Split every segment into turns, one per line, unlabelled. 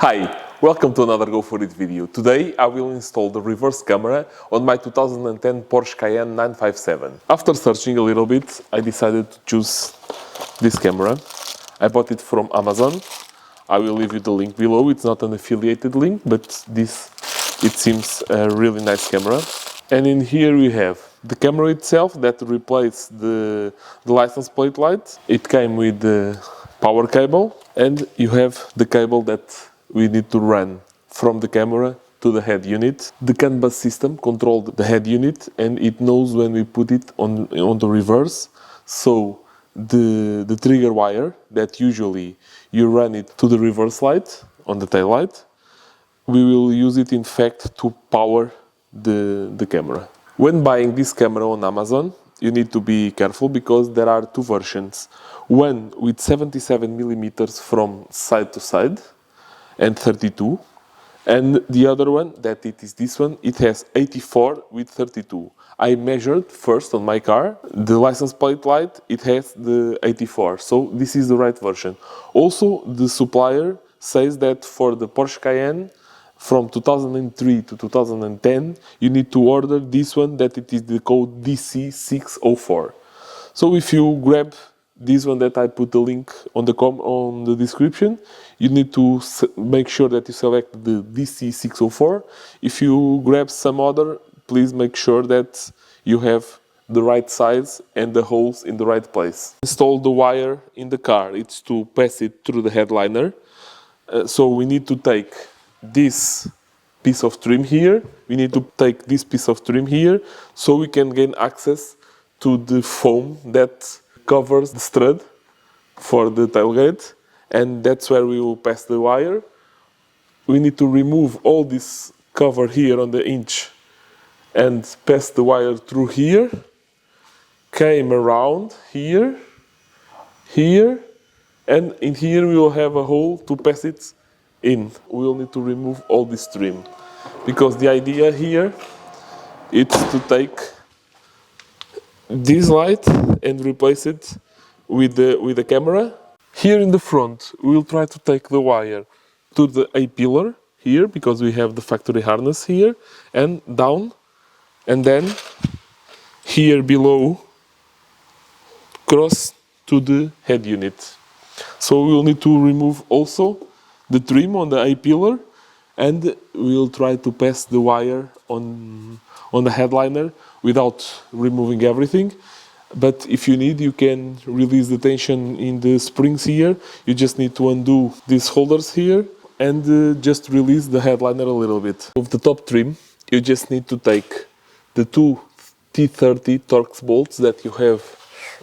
Hi, welcome to another GoForIt video. Today I will install the reverse camera on my 2010 Porsche Cayenne 957. After searching a little bit, I decided to choose this camera. I bought it from Amazon. I will leave you the link below. It's not an affiliated link, but it seems a really nice camera. And in here we have the camera itself that replaced the license plate light. It came with the power cable, and you have the cable that we need to run from the camera to the head unit. The CAN bus system controlled the head unit, and it knows when we put it on the reverse. So the trigger wire that usually you run it to the reverse light on the tail light, we will use it in fact to power the camera. When buying this camera on Amazon, you need to be careful because there are two versions. One with 77 millimeters from side to side and 32, and the other one, that it is this one, it has 84 with 32. I measured first on my car, the license plate light, it has the 84, so this is the right version. Also, the supplier says that for the Porsche Cayenne from 2003 to 2010, you need to order this one, that it is the code DC604. So if you grab this one that I put the link on the description, you need to make sure that you select the DC604. If you grab some other, please make sure that you have the right size and the holes in the right place. Install the wire in the car. It's to pass it through the headliner. So we need to take this piece of trim here. We need to take this piece of trim here so we can gain access to the foam that covers the strut for the tailgate, and that's where we will pass the wire. We need to remove all this cover here on the hinge and pass the wire through here, came around here, here, and in here we will have a hole to pass it in. We will need to remove all this trim because the idea here is to take this light and replace it with the camera. Here in the front, we will try to take the wire to the A-pillar here because we have the factory harness here, and down, and then here below cross to the head unit. So we will need to remove also the trim on the A-pillar, and we will try to pass the wire on the headliner without removing everything. But if you need, you can release the tension in the springs here. You just need to undo these holders here and just release the headliner a little bit. With the top trim, you just need to take the two T30 Torx bolts that you have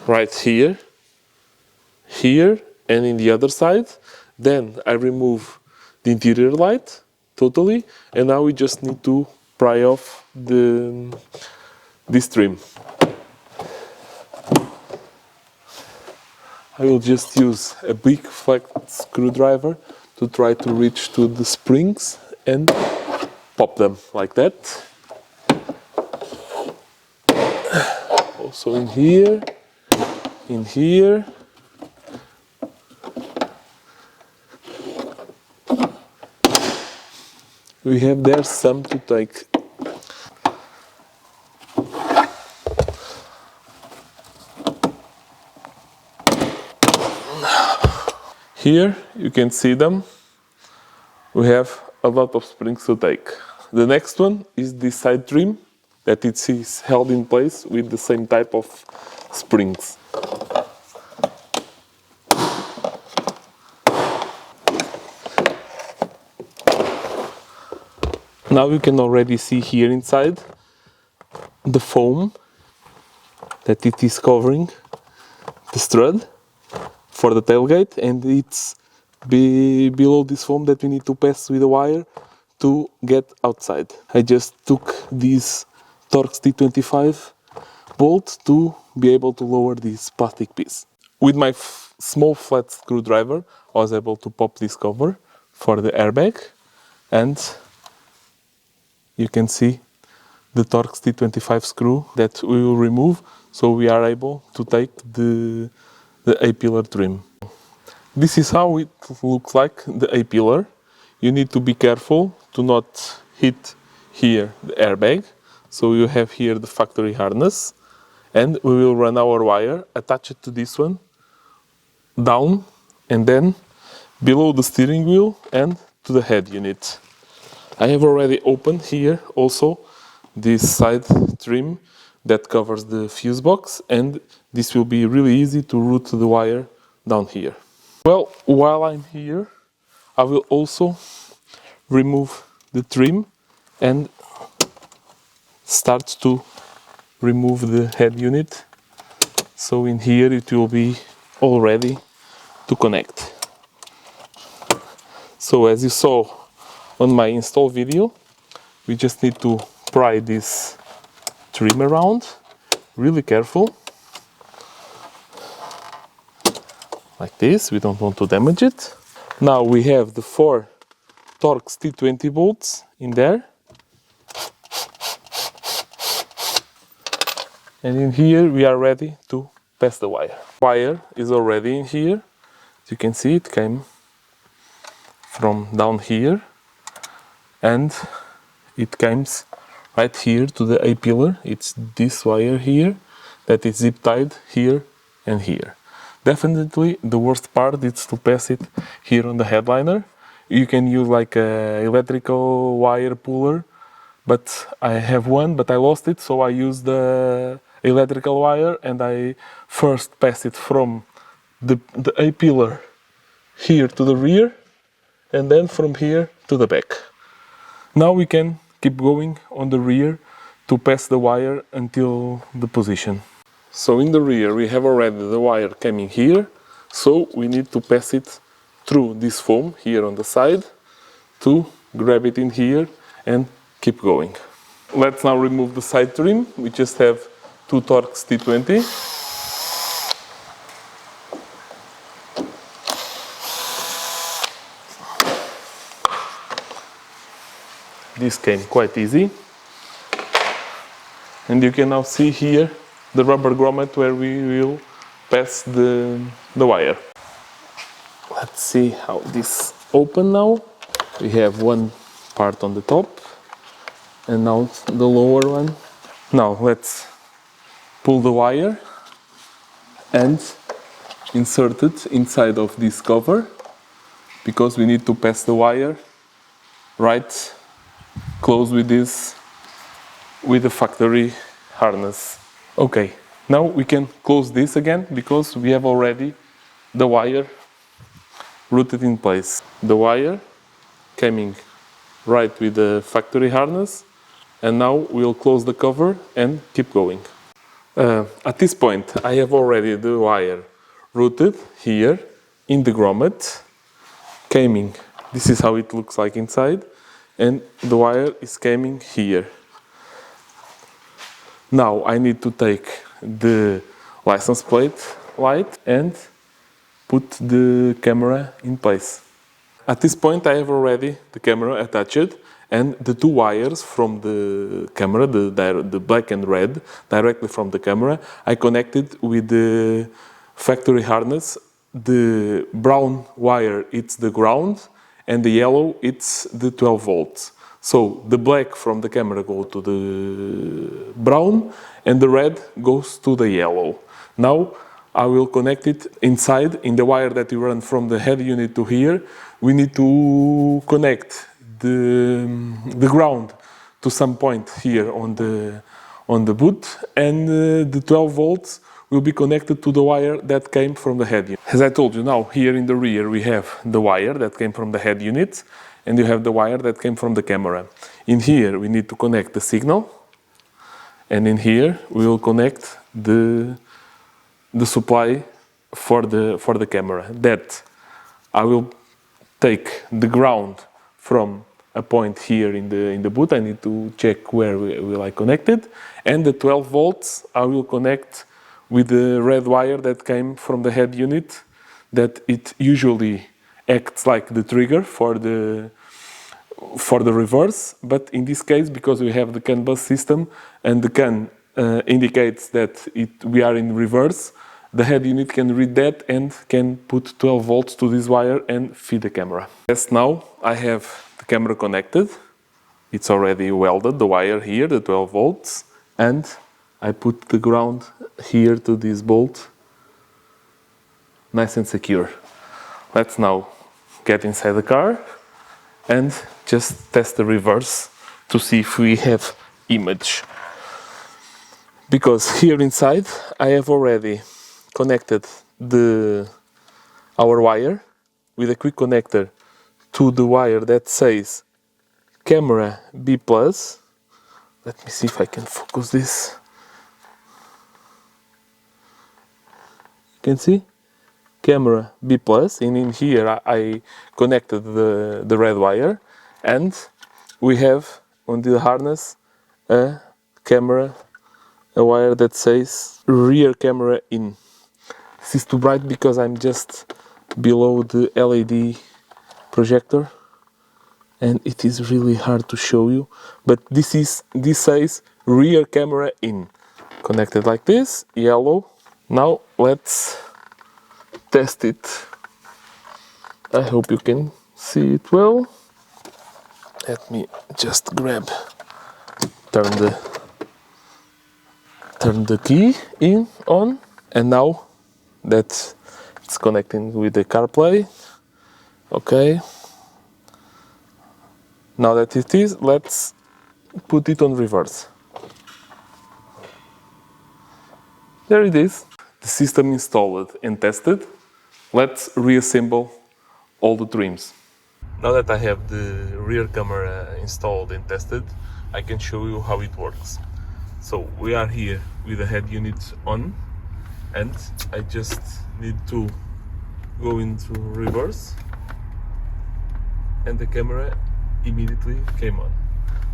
right here, here, and in the other side. Then I remove the interior light totally, and now we just need to pry off this trim. I will just use a big flat screwdriver to try to reach to the springs and pop them like that. Also in here, in here. We have there some to take. Here you can see them. We have a lot of springs to take. The next one is this side trim that it is held in place with the same type of springs. Now you can already see here inside the foam that it is covering the strut for the tailgate, and it's below this foam that we need to pass with a wire to get outside. I just took this Torx T25 bolt to be able to lower this plastic piece. With my small flat screwdriver, I was able to pop this cover for the airbag, and you can see the Torx T25 screw that we will remove, so we are able to take the A-pillar trim. This is how it looks like, the A-pillar. you need to be careful to not hit here the airbag. So you have here the factory harness, and we will run our wire, attach it to this one, down, and then below the steering wheel and to the head unit. I have already opened here also this side trim that covers the fuse box, and this will be really easy to route the wire down here. Well, while I'm here, I will also remove the trim and start to remove the head unit. So in here it will be all ready to connect. So as you saw on my install video, we just need to pry this trim around, really careful, like this. We don't want to damage it. Now we have the 4 Torx T20 bolts in there, and in here we are ready to pass the wire. Wire is already in here. As you can see, it came from down here, and it comes right here to the A pillar. It's this wire here that is zip tied here and here. Definitely the worst part is to pass it here on the headliner. You can use like a electrical wire puller, but I have one, but I lost it, so I use the electrical wire, and I first pass it from the A pillar here to the rear, and then from here to the back. Now we can keep going on the rear to pass the wire until the position. So in the rear we have already the wire coming here, so we need to pass it through this foam here on the side to grab it in here and keep going. Let's now remove the side trim. We just have 2 Torx T20. This came quite easy. And you can now see here the rubber grommet where we will pass the wire. Let's see how this opens now. We have one part on the top and now the lower one. Now let's pull the wire and insert it inside of this cover, because we need to pass the wire right close with this, with the factory harness. Okay, now we can close this again because we have already the wire routed in place. The wire coming right with the factory harness, and now we'll close the cover and keep going. At this point I have already the wire routed here in the grommet, coming. This is how it looks like inside, and the wire is coming here. Now I need to take the license plate light and put the camera in place. At this point I have already the camera attached, and the 2 wires from the camera, the black and red, directly from the camera, I connected with the factory harness. The brown wire, it's the ground, and the yellow, it's the 12 volts. So the black from the camera goes to the brown, and the red goes to the yellow. Now I will connect it inside in the wire that we run from the head unit to here. We need to connect the ground to some point here on the boot, and the 12 volts will be connected to the wire that came from the head unit. As I told you, now here in the rear we have the wire that came from the head unit, and you have the wire that came from the camera. In here we need to connect the signal, and in here we will connect the supply for the camera. That I will take the ground from a point here in the boot. I need to check where will I connect it, and the 12 volts I will connect with the red wire that came from the head unit, that it usually acts like the trigger for the reverse, but in this case, because we have the CAN bus system and the CAN indicates that we are in reverse, the head unit can read that and can put 12 volts to this wire and feed the camera. Yes, now I have the camera connected. It's already welded, the wire here, the 12 volts, and I put the ground here to this bolt, nice and secure. Let's now get inside the car and just test the reverse to see if we have image. Because here inside I have already connected our wire with a quick connector to the wire that says camera B+. Let me see if I can focus this. You can see camera B+, and in here I connected the red wire, and we have on the harness a wire that says rear camera in. This is too bright because I'm just below the LED projector and it is really hard to show you, but this says rear camera in. Connected like this, yellow. Now let's test it. I hope you can see it well. Let me just turn the key on, and now that it's connecting with the CarPlay. Okay. Now that it is, let's put it on reverse. There it is. The system installed and tested. Let's reassemble all the trims. Now that I have the rear camera installed and tested, I can show you how it works. So we are here with the head unit on, and I just need to go into reverse and the camera immediately came on.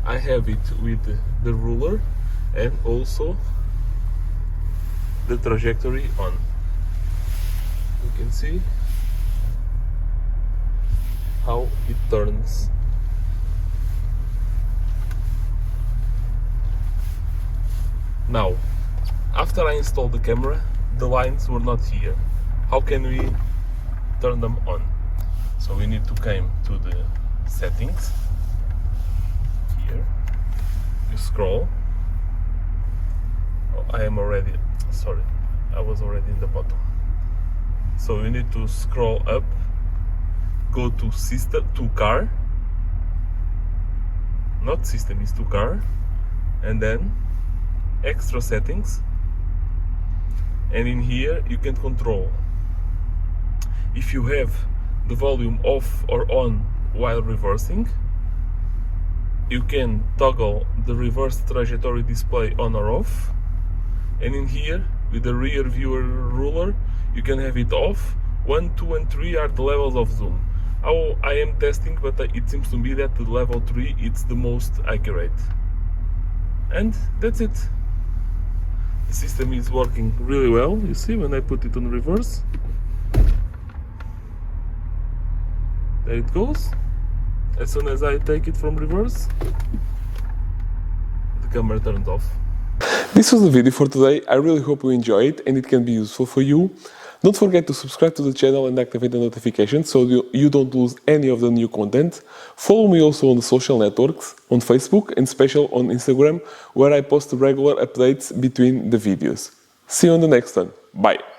I have it with the ruler and also the trajectory on. You can see how it turns. Now, after I installed the camera, the lines were not here. How can we turn them on? So we need to come to the settings. Here, you scroll. Oh, I was already in the bottom. So you need to scroll up, go to system, to car, not system, is to car, and then extra settings, and in here you can control if you have the volume off or on while reversing. You can toggle the reverse trajectory display on or off, and in here with the rear viewer ruler you can have it off. 1, 2 and 3 are the levels of zoom. I am testing, but it seems to me that the level 3 is the most accurate, and that's it. The system is working really well. You see, when I put it on reverse, there it goes. As soon as I take it from reverse, the camera turns off. This was the video for today. I really hope you enjoy it and it can be useful for you. Don't forget to subscribe to the channel and activate the notifications so you don't lose any of the new content. Follow me also on the social networks, on Facebook and special on Instagram, where I post regular updates between the videos. See you on the next one. Bye!